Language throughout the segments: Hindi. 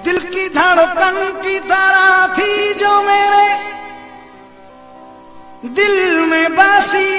दिल की धड़कन की तरह थी जो मेरे दिल में बसी,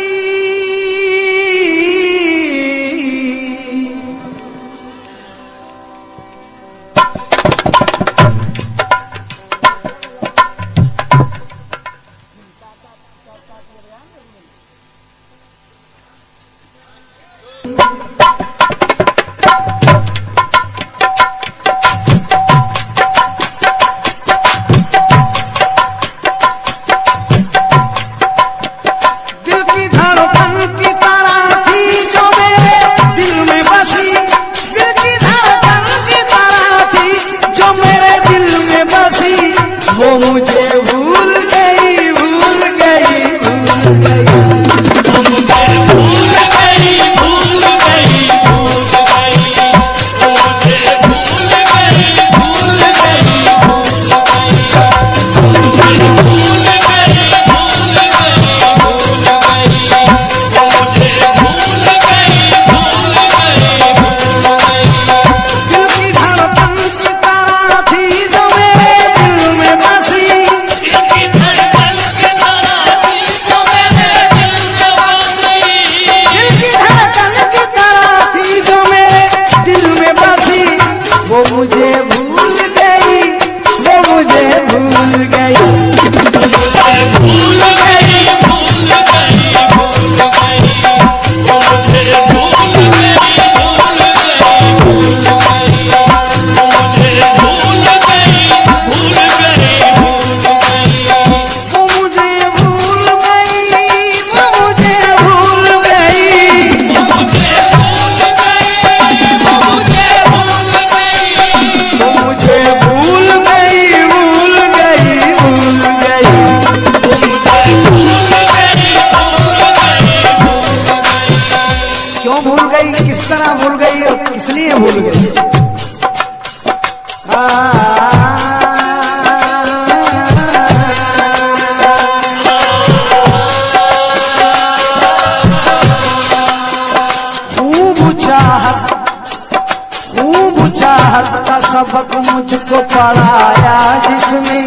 सबक मुझको पढ़ाया जिसने,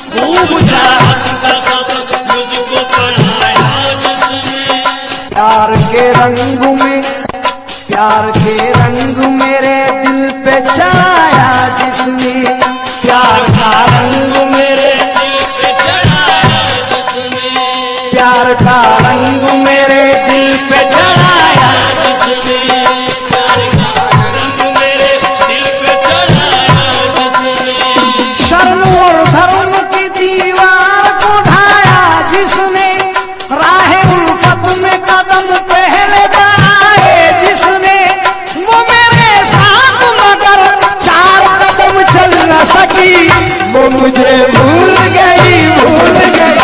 खूब चाहत का सबक मुझको पढ़ाया जिसने, प्यार के रंग में, प्यार के रंग मेरे दिल पे चढ़ाया जिसने, प्यार का रंग मेरे दिल पे चढ़ाया जिसने, प्यार का रंग मेरे दिल पे चढ़ाया जिसने, प्यार का रंग मेरे दिल पे चढ़ाया जिसने, शर्म और धर्म की दीवार को ढाया जिसने, राह उल्फत में कदम पहले बढ़ाए जिसने, वो मेरे साथ मगर चार कदम चल न सकी, वो मुझे भूल गई, भूल गई।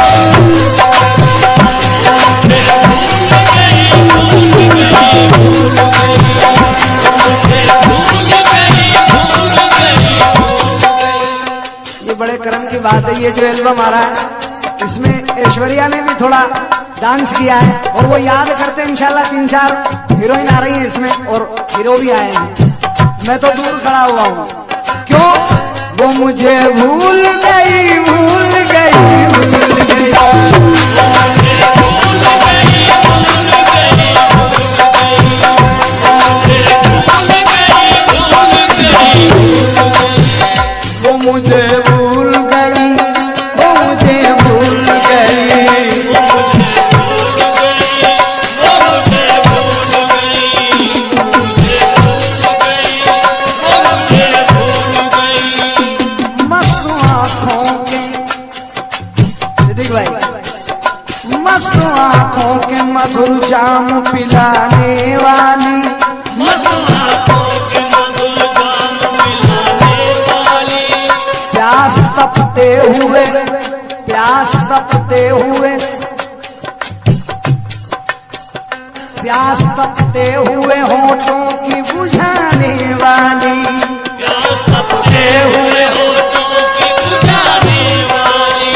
बड़े कर्म की बात है ये जो एल्बम आ रहा है, इसमें ऐश्वर्या ने भी थोड़ा डांस किया है और वो याद करते हैं इंशाल्लाह 3-4 हीरोइन आ रही हैं इसमें और हीरो भी आए हैं। मैं तो दूर खड़ा हुआ हूँ, क्यों वो मुझे भूल गई, भूल गई, भूल गई। वो मुझे भूल गई, वो मुझे भूल गई, मस्त आँखों के, सिद्दीक भाई, मस्त आँखों के मधुर जाम पिलाने वाली, मस्त आँखों के मधुर जाम पिलाने वाली, प्यास तपते हुए, प्यास तपते हुए, प्यास तपते हुए होठों की बुझाने वाली, प्यास तपते हुए होठों की बुझाने वाली,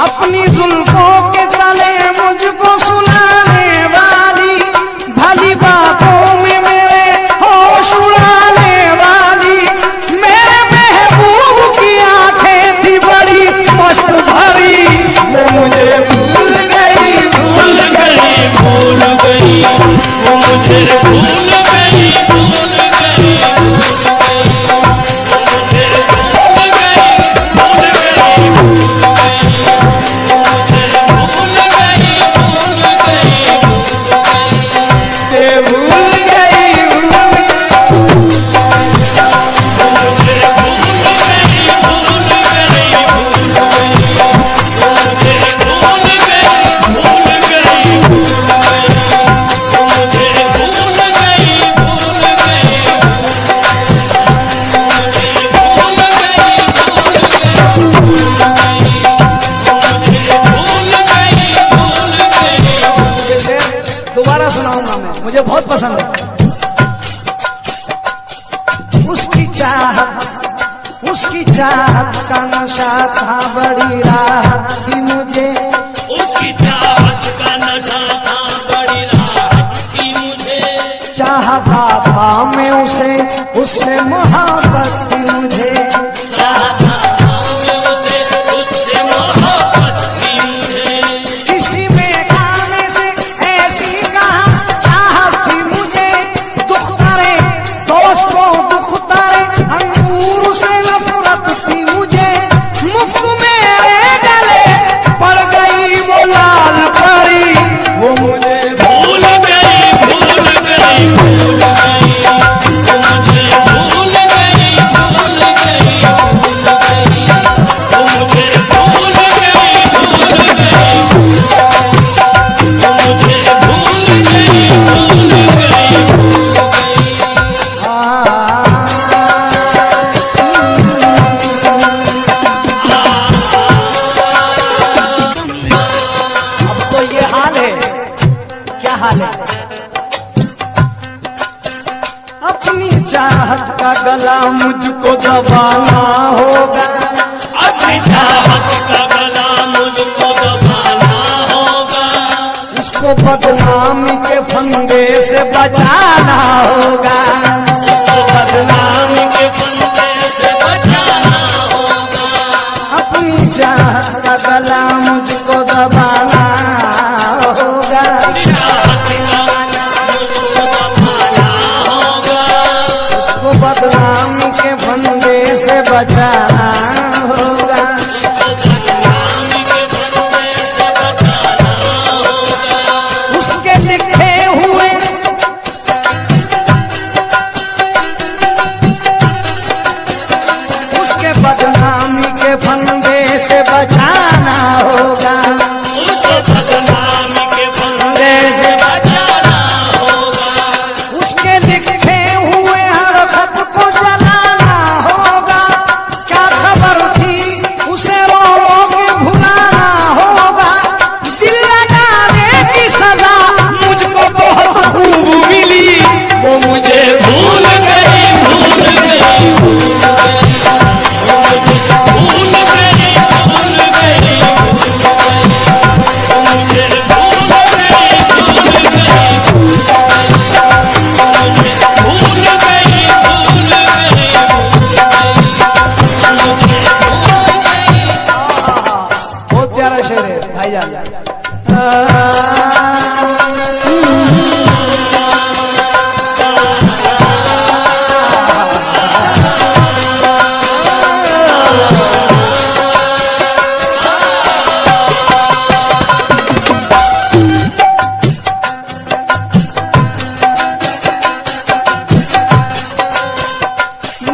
अपनी जुल्फों के तले मुझको सुनाने वाली, भली बातों में मेरे होश उड़ाने वाली, मेरे महबूब मुझे बहुत पसंद है। उसकी चाहत का नशा था बड़ी राहत थी मुझे, उसकी चाहत का नशा था बड़ी राहत थी मुझे, चाहता था मैं उसे, उससे मोहब्बत थी मुझे, चाहता था मैं उसे, उससे मोहब्बत थी मुझे, किसी में खाने से ऐसी कहा चाहत थी मुझे, दुख करे दोस्त को दुख तारे अंगूर से नफरत थी मुझे, मुफ्त मेरे गले पड़ गई वो लाल परी, वो मुझे भूल गई, भूल गई, भूल गई, वो मुझे भूल गई, भूल गई, भूल गई, वो मुझे भूल गई, भूल गई, वो मुझे भूल गई, भूल गई, भूल गई। अब तो ये हाल है, क्या हाल है? अपनी चाहत का गला मुझको दबाना होगा, अपनी चाहत का गला मुझको दबाना होगा, उसको बदनामी के फंदे से बचाना होगा, उसको बदनामी के फंदे से बचाना होगा, अपनी चाहत का गला मुझको दबाना होगा, चाहत का मुझको दबाना होगा, उसको बदनामी के फंदे से बचाना होगा, उसको बदनामी के फंदे से बचाना होगा, उसके लिखे हुए उसके बदनामी के फंदे से बचाना होगा, उसको बदनामी के फंदे से बचाना होगा, उसके लिखे हुए हर खत को जलाना होगा, क्या खबर थी उसे रो रो के भुलाना होगा, दिल लगाने की सजा मुझको बहुत खूब मिली, वो मुझे भूल गई, भूल गई, भूल गई, वो मुझे भूल गई, भूल गई, भूल गई, वो मुझे भूल गई, भूल गई, भूल गई, वो मुझे भूल गई, भूल गई, बहुत प्यारा शेर है भाईजान।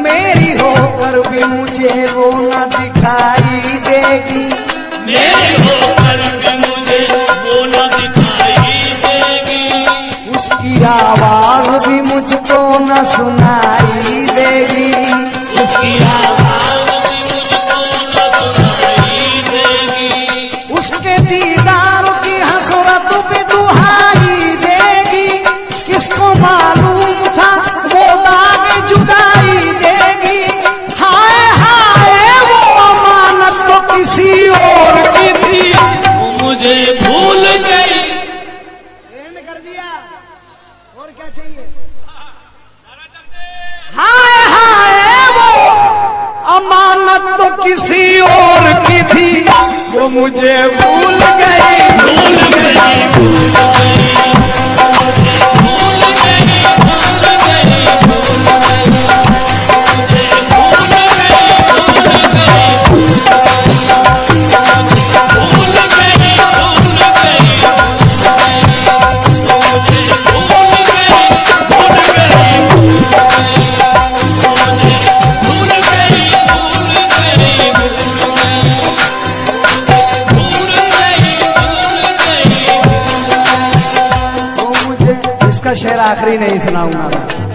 मेरी होकर भी मुझे वो न दिखाई देगी, मेरी होकर भी मुझे वो न दिखाई देगी, उसकी आवाज भी मुझको न सुनाई देगी, उसकी आवाज भी मुझको न सुनाई देगी, उसके दीदार की हसरत भी दुहाई देगी, किसको मालूम था वो दाग जुदाई देगी, हाय हाय वो अमानत तो किसी और की थी, वो मुझे भूल गई, कर दिया और क्या चाहिए, हाय हाय वो अमानत तो किसी और की थी, वो मुझे भूल गई, भूल गई, भूल गई, भूल गई, इसका शेर आखिरी नहीं सुनाऊंगा मैं।